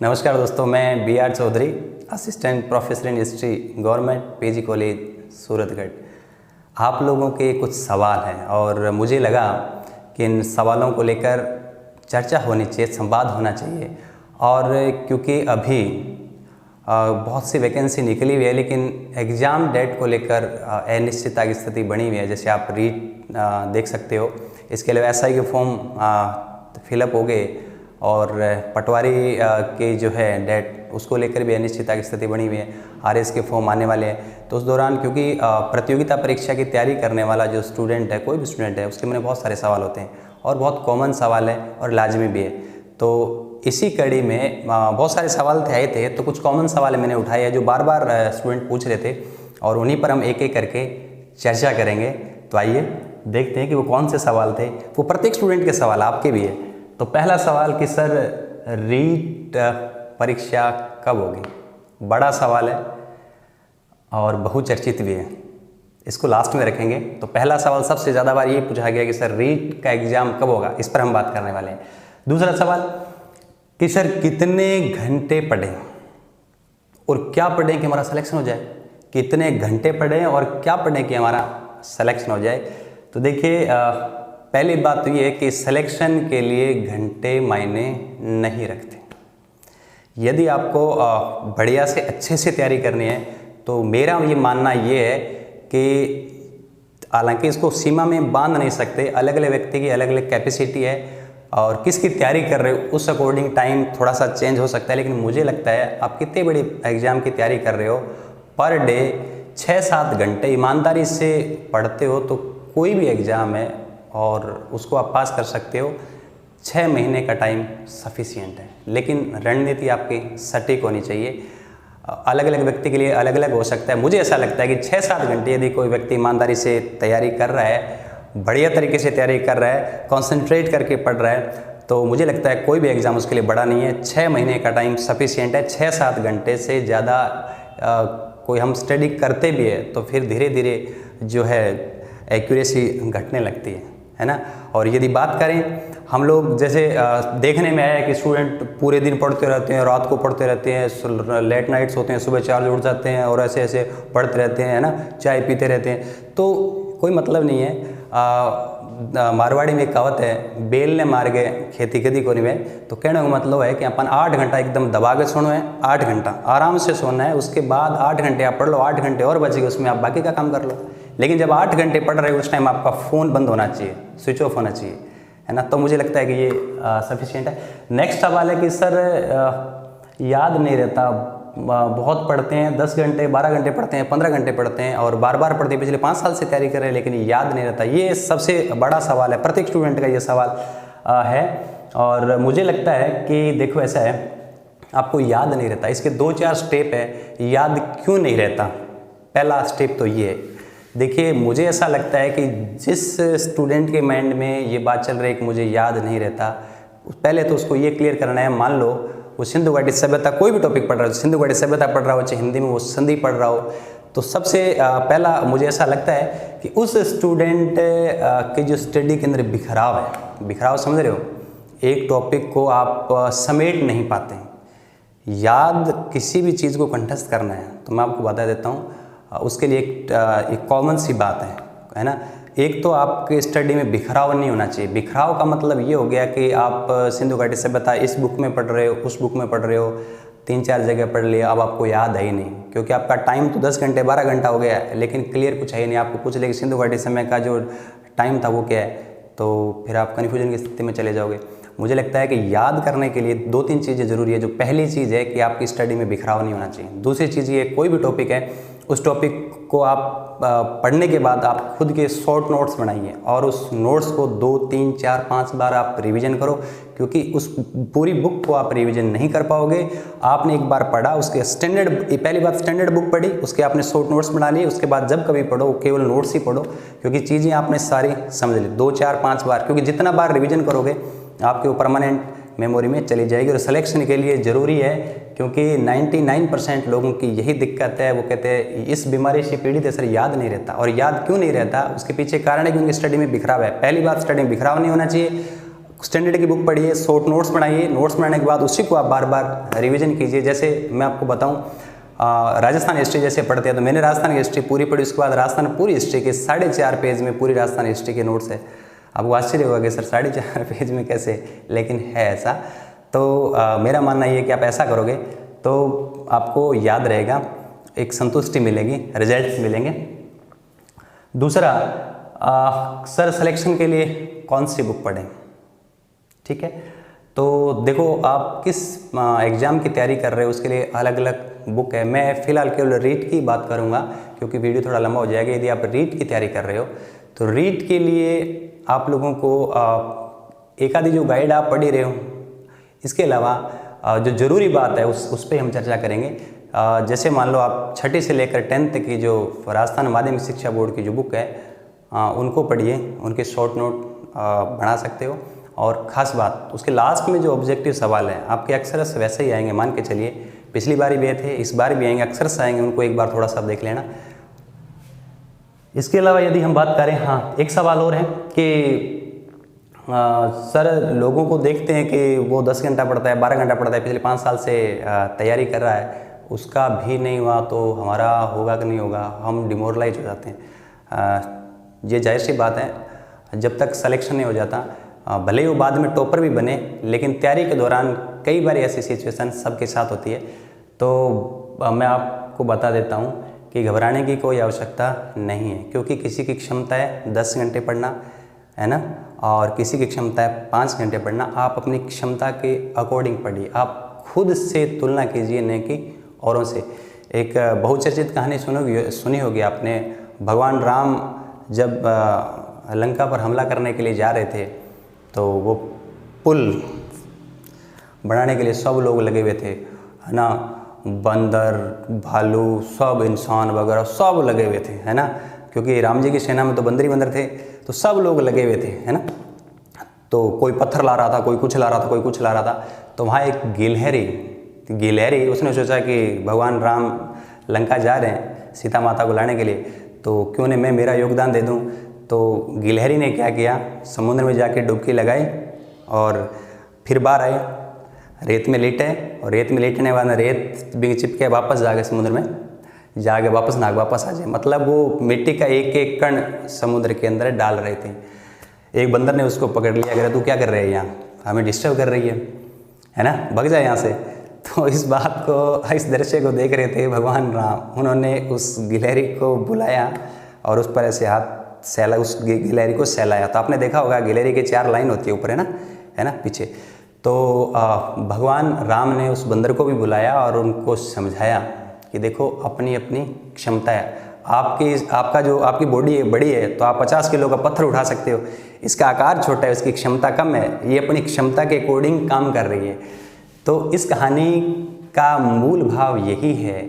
नमस्कार दोस्तों, मैं B R. Chaudhary, assistant professor in history, government PG college Suratgarh. आप लोगों के कुछ सवाल हैं और मुझे लगा कि इन सवालों को लेकर चर्चा होनी चाहिए, संवाद होना चाहिए। और क्योंकि अभी बहुत सी वैकेंसी निकली हुई है, लेकिन एग्ज़ाम डेट को लेकर अनिश्चितता की स्थिति बनी हुई है। जैसे आप रीट देख सकते हो, इसके अलावा एसआई के फॉर्म फिलअप हो गए और पटवारी के जो है डेट, उसको लेकर भी अनिश्चितता की स्थिति बनी हुई है। आरएस के फॉर्म आने वाले हैं, तो उस दौरान क्योंकि प्रतियोगिता परीक्षा की तैयारी करने वाला जो स्टूडेंट है, कोई भी स्टूडेंट है, उसके मन में बहुत सारे सवाल होते हैं और बहुत कॉमन सवाल है और लाजमी भी है। तो इसी कड़ी में बहुत सारे सवाल आए थे, तो कुछ कॉमन सवाल मैंने उठाए हैं जो बार बार स्टूडेंट पूछ रहे थे और उन्हीं पर हम एक एक करके चर्चा करेंगे। तो आइए देखते हैं कि वो कौन से सवाल थे। वो प्रत्येक स्टूडेंट के सवाल, आपके भी है। तो पहला सवाल कि सर रीट परीक्षा कब होगी? बड़ा सवाल है और बहुचर्चित भी है, इसको लास्ट में रखेंगे। तो पहला सवाल सबसे ज़्यादा बार ये पूछा गया कि सर रीट का एग्ज़ाम कब होगा, इस पर हम बात करने वाले हैं। दूसरा सवाल कि सर कितने घंटे पढ़ें और क्या पढ़ें कि हमारा सिलेक्शन हो जाए। कितने घंटे पढ़ें और क्या पढ़ें कि हमारा सिलेक्शन हो जाए। तो देखिए, पहली बात तो ये है कि सिलेक्शन के लिए घंटे मायने नहीं रखते। यदि आपको बढ़िया से अच्छे से तैयारी करनी है तो मेरा ये मानना ये है कि हालांकि इसको सीमा में बांध नहीं सकते, अलग अलग व्यक्ति की अलग अलग कैपेसिटी है और किसकी तैयारी कर रहे हो उस अकॉर्डिंग टाइम थोड़ा सा चेंज हो सकता है। लेकिन मुझे लगता है आप कितने बड़ी एग्ज़ाम की तैयारी कर रहे हो, पर डे 6-7 घंटे ईमानदारी से पढ़ते हो तो कोई भी एग्ज़ाम है और उसको आप पास कर सकते हो। 6 महीने का टाइम सफिशिएंट है, लेकिन रणनीति आपकी सटीक होनी चाहिए। अलग अलग व्यक्ति के लिए अलग अलग हो सकता है। मुझे ऐसा लगता है कि 6-7 घंटे यदि कोई व्यक्ति ईमानदारी से तैयारी कर रहा है, बढ़िया तरीके से तैयारी कर रहा है, कंसंट्रेट करके पढ़ रहा है, तो मुझे लगता है कोई भी एग्ज़ाम उसके लिए बड़ा नहीं है। 6 महीने का टाइम सफिशिएंट है। 6-7 घंटे से ज़्यादा कोई हम स्टडी करते भी है तो फिर धीरे धीरे जो है एक्यूरेसी घटने लगती है ना। और यदि बात करें हम लोग, जैसे देखने में आया कि स्टूडेंट पूरे दिन पढ़ते रहते हैं, रात को पढ़ते रहते हैं, लेट नाइट्स होते हैं, सुबह 4 बजे उठ जाते हैं और ऐसे ऐसे पढ़ते रहते हैं, है ना, चाय पीते रहते हैं, तो कोई मतलब नहीं है। मारवाड़ी में कहावत है, बेल ने मार गए खेती कदी कोनी में। तो कहने का मतलब है कि अपन 8 घंटा एकदम दबा के सोना है, 8 घंटा आराम से सोना है, उसके बाद 8 घंटे आप पढ़ लो, 8 घंटे और बचेगा, उसमें आप बाकी का काम कर लो। लेकिन जब 8 घंटे पढ़ रहे हो उस टाइम आपका फ़ोन बंद होना चाहिए, स्विच ऑफ होना चाहिए, है ना। तो मुझे लगता है कि ये सफिशिएंट है। नेक्स्ट सवाल है कि सर याद नहीं रहता, बहुत पढ़ते हैं, 10 घंटे 12 घंटे पढ़ते हैं, 15 घंटे पढ़ते हैं और बार बार पढ़ते हैं, पिछले 5 साल से तैयारी कर रहे हैं लेकिन याद नहीं रहता। ये सबसे बड़ा सवाल है, प्रत्येक स्टूडेंट का ये सवाल है। और मुझे लगता है कि देखो ऐसा है, आपको याद नहीं रहता, इसके 2-4 स्टेप है। याद क्यों नहीं रहता? पहला स्टेप तो ये है, देखिए मुझे ऐसा लगता है कि जिस स्टूडेंट के माइंड में ये बात चल रही है कि मुझे याद नहीं रहता, पहले तो उसको ये क्लियर करना है। मान लो वो सिंधु घाटी सभ्यता, कोई भी टॉपिक पढ़ रहा हो, सिंधु घाटी सभ्यता पढ़ रहा हो, चाहे हिंदी में वो संधि पढ़ रहा हो, तो सबसे पहला मुझे ऐसा लगता है कि उस स्टूडेंट के जो स्टडी के अंदर बिखराव है, बिखराव समझ रहे हो, एक टॉपिक को आप समेट नहीं पाते हैं। याद किसी भी चीज़ को कंठस्थ करना है तो मैं आपको बता देता हूँ, उसके लिए एक कॉमन सी बात है ना। एक तो आपके स्टडी में बिखराव नहीं होना चाहिए। बिखराव का मतलब ये हो गया कि आप सिंधु घाटी सभ्यता इस बुक में पढ़ रहे हो, उस बुक में पढ़ रहे हो, 3-4 जगह पढ़ लिया, अब आपको याद है ही नहीं, क्योंकि आपका टाइम तो 10 घंटे 12 घंटा हो गया है, लेकिन क्लियर कुछ है ही नहीं। आपको पूछ ले कि सिंधु घाटी समय का जो टाइम था वो क्या है, तो फिर आप कन्फ्यूजन की स्थिति में चले जाओगे। मुझे लगता है कि याद करने के लिए 2-3 चीज़ें ज़रूरी है। जो पहली चीज़ है कि आपकी स्टडी में बिखराव नहीं होना चाहिए। दूसरी चीज़ ये, कोई भी टॉपिक है, उस टॉपिक को आप पढ़ने के बाद आप खुद के शॉर्ट नोट्स बनाइए और उस नोट्स को 2-3-4-5 बार आप रिवीजन करो, क्योंकि उस पूरी बुक को आप रिवीजन नहीं कर पाओगे। आपने एक बार पढ़ा, उसके स्टैंडर्ड, पहली बात स्टैंडर्ड बुक पढ़ी, उसके आपने शॉर्ट नोट्स बना लिए, उसके बाद जब कभी पढ़ो केवल नोट्स ही पढ़ो, क्योंकि चीज़ें आपने सारी समझ ली 2-4-5 बार, क्योंकि जितना बार रिवीजन करोगे आपके वो परमानेंट मेमोरी में चली जाएगी। और सिलेक्शन के लिए ज़रूरी है, क्योंकि 99% लोगों की यही दिक्कत है। वो कहते हैं इस बीमारी से पीड़ित है, सर याद नहीं रहता। और याद क्यों नहीं रहता, उसके पीछे कारण है कि उनकी स्टडी में बिखराव है। पहली बात, स्टडी में बिखराव नहीं होना चाहिए। स्टैंडर्ड की बुक पढ़िए, शॉर्ट नोट्स बनाइए, नोट्स बनाने के बाद उसी को आप बार बार रिवीजन कीजिए। जैसे मैं आपको बताऊं, राजस्थान हिस्ट्री जैसे पढ़ते हैं तो मैंने राजस्थान की हिस्ट्री पूरी पढ़ी, उसके बाद राजस्थान पूरी हिस्ट्री के 4.5 पेज में पूरी राजस्थान हिस्ट्री के नोट्स है। आपको आश्चर्य होगा कि सर 4.5 पेज में कैसे, लेकिन है ऐसा। तो मेरा मानना ये है कि आप ऐसा करोगे तो आपको याद रहेगा, एक संतुष्टि मिलेगी, रिजल्ट मिलेंगे। दूसरा, सर सिलेक्शन के लिए कौन सी बुक पढ़ें, ठीक है। तो देखो आप किस एग्ज़ाम की तैयारी कर रहे हो उसके लिए अलग अलग बुक है। मैं फ़िलहाल केवल रीट की बात करूँगा क्योंकि वीडियो थोड़ा लंबा हो जाएगा। यदि आप रीट की तैयारी कर रहे हो तो रीट के लिए आप लोगों को एक आधी जो गाइड आप पढ़ ही रहे हो, इसके अलावा जो ज़रूरी बात है उस पर हम चर्चा करेंगे। जैसे मान लो आप 6ठी से लेकर 10th की जो राजस्थान माध्यमिक शिक्षा बोर्ड की जो बुक है उनको पढ़िए, उनके शॉर्ट नोट बना सकते हो। और ख़ास बात उसके लास्ट में जो ऑब्जेक्टिव सवाल हैं आपके अक्सर से वैसे ही आएंगे, मान के चलिए पिछली बार भी आए थे, इस बार भी आएंगे, अक्सर से आएंगे, उनको एक बार थोड़ा सा देख लेना। इसके अलावा यदि हम बात करें, हाँ एक सवाल और है कि सर लोगों को देखते हैं कि वो 10 घंटा पढ़ता है, 12 घंटा पढ़ता है, पिछले 5 साल से तैयारी कर रहा है, उसका भी नहीं हुआ तो हमारा होगा कि नहीं होगा, हम डिमोरलाइज हो जाते हैं। ये जाहिर सी बात है, जब तक सिलेक्शन नहीं हो जाता, भले ही वो बाद में टॉपर भी बने, लेकिन तैयारी के दौरान कई बार ऐसी सिचुएशन सबके साथ होती है। तो मैं आपको बता देता हूँ कि घबराने की कोई आवश्यकता नहीं है, क्योंकि किसी की क्षमता है 10 घंटे पढ़ना, है ना, और किसी की क्षमता है 5 घंटे पढ़ना। आप अपनी क्षमता के अकॉर्डिंग पढ़िए, आप खुद से तुलना कीजिए, न कि औरों से। एक बहुचर्चित कहानी सुनी होगी आपने, भगवान राम जब लंका पर हमला करने के लिए जा रहे थे तो वो पुल बनाने के लिए सब लोग लगे हुए थे, है ना, बंदर, भालू, सब इंसान वगैरह सब लगे हुए थे, है ना, क्योंकि राम जी की सेना में तो बंदर ही बंदर थे, तो सब लोग लगे हुए थे, है ना। तो कोई पत्थर ला रहा था, कोई कुछ ला रहा था, कोई कुछ ला रहा था। तो वहाँ एक गिलहरी उसने सोचा कि भगवान राम लंका जा रहे हैं सीता माता को लाने के लिए, तो क्यों नहीं मैं मेरा योगदान दे दूँ। तो गिलहरी ने क्या किया, समुद्र में जाके डुबकी लगाई और फिर बाहर आए, रेत में लेटे, और रेत में लेटने के बाद रेत भी चिपके वापस जाके समुद्र में जाके वापस आ जाए। मतलब वो मिट्टी का एक एक कण समुद्र के अंदर डाल रहे थे। एक बंदर ने उसको पकड़ लिया, कह रहा तू क्या कर रहे है यहाँ, हमें डिस्टर्ब कर रही है ना, भग जाए यहाँ से। तो इस बात को, इस दृश्य को देख रहे थे भगवान राम, उन्होंने उस गिलहरी को बुलाया और उस पर ऐसे हाथ सहला, उस गिलहरी को सहलाया। तो आपने देखा होगा गिलहरी के 4 लाइन होती है ऊपर, है ना पीछे। तो भगवान राम ने उस बंदर को भी बुलाया और उनको समझाया कि देखो अपनी अपनी क्षमता है, आपकी बॉडी है बड़ी है तो आप 50 किलो का पत्थर उठा सकते हो, इसका आकार छोटा है, इसकी क्षमता कम है, ये अपनी क्षमता के अकॉर्डिंग काम कर रही है। तो इस कहानी का मूल भाव यही है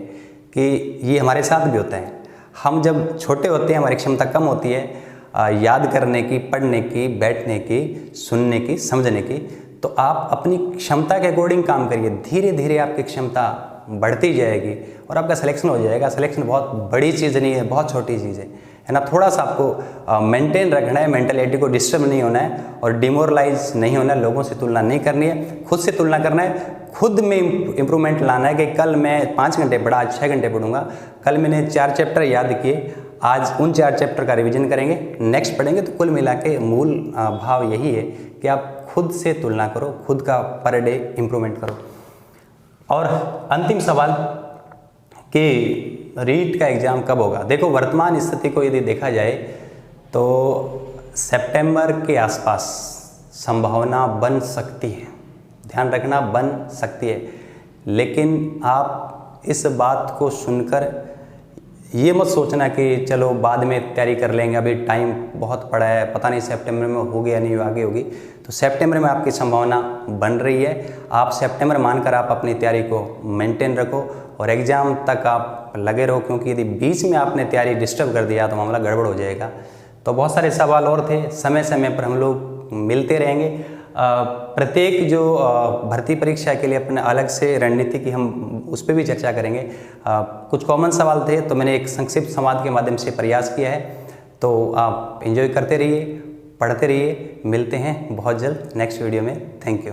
कि ये हमारे साथ भी होता है। हम जब छोटे होते हैं हमारी क्षमता कम होती है याद करने की, पढ़ने की, बैठने की, सुनने की, समझने की। तो आप अपनी क्षमता के अकॉर्डिंग काम करिए, धीरे धीरे आपकी क्षमता बढ़ती जाएगी और आपका सिलेक्शन हो जाएगा। सिलेक्शन बहुत बड़ी चीज़ नहीं है, बहुत छोटी चीज़ है ना। थोड़ा सा आपको मेंटेन रखना है, मेंटलिटी को डिस्टर्ब नहीं होना है और डिमोरलाइज नहीं होना है, लोगों से तुलना नहीं करनी है, खुद से तुलना करना है, खुद में इम्प्रूवमेंट लाना है कि कल मैं 5 घंटे पढ़ा, आज 6 घंटे पढ़ूंगा, कल मैंने 4 चैप्टर याद किए, आज उन 4 चैप्टर का रिवीजन करेंगे, नेक्स्ट पढ़ेंगे। तो कुल मिला के मूल भाव यही है कि आप खुद से तुलना करो, खुद का पर डे इम्प्रूवमेंट करो। और अंतिम सवाल कि रीट का एग्ज़ाम कब होगा। देखो वर्तमान स्थिति को यदि देखा जाए तो सितंबर के आसपास संभावना बन सकती है, ध्यान रखना बन सकती है। लेकिन आप इस बात को सुनकर ये मत सोचना कि चलो बाद में तैयारी कर लेंगे, अभी टाइम बहुत पड़ा है, पता नहीं सितंबर में होगी या नहीं आगे होगी। तो सितंबर में आपकी संभावना बन रही है, आप सितंबर मानकर आप अपनी तैयारी को मेंटेन रखो और एग्ज़ाम तक आप लगे रहो, क्योंकि यदि बीच में आपने तैयारी डिस्टर्ब कर दिया तो मामला गड़बड़ हो जाएगा। तो बहुत सारे सवाल और थे, समय समय पर हम लोग मिलते रहेंगे। प्रत्येक जो भर्ती परीक्षा के लिए अपने अलग से रणनीति की हम उस पर भी चर्चा करेंगे। कुछ कॉमन सवाल थे तो मैंने एक संक्षिप्त संवाद के माध्यम से प्रयास किया है, तो आप एंजॉय करते रहिए, पढ़ते रहिए। मिलते हैं बहुत जल्द नेक्स्ट वीडियो में। Thank you.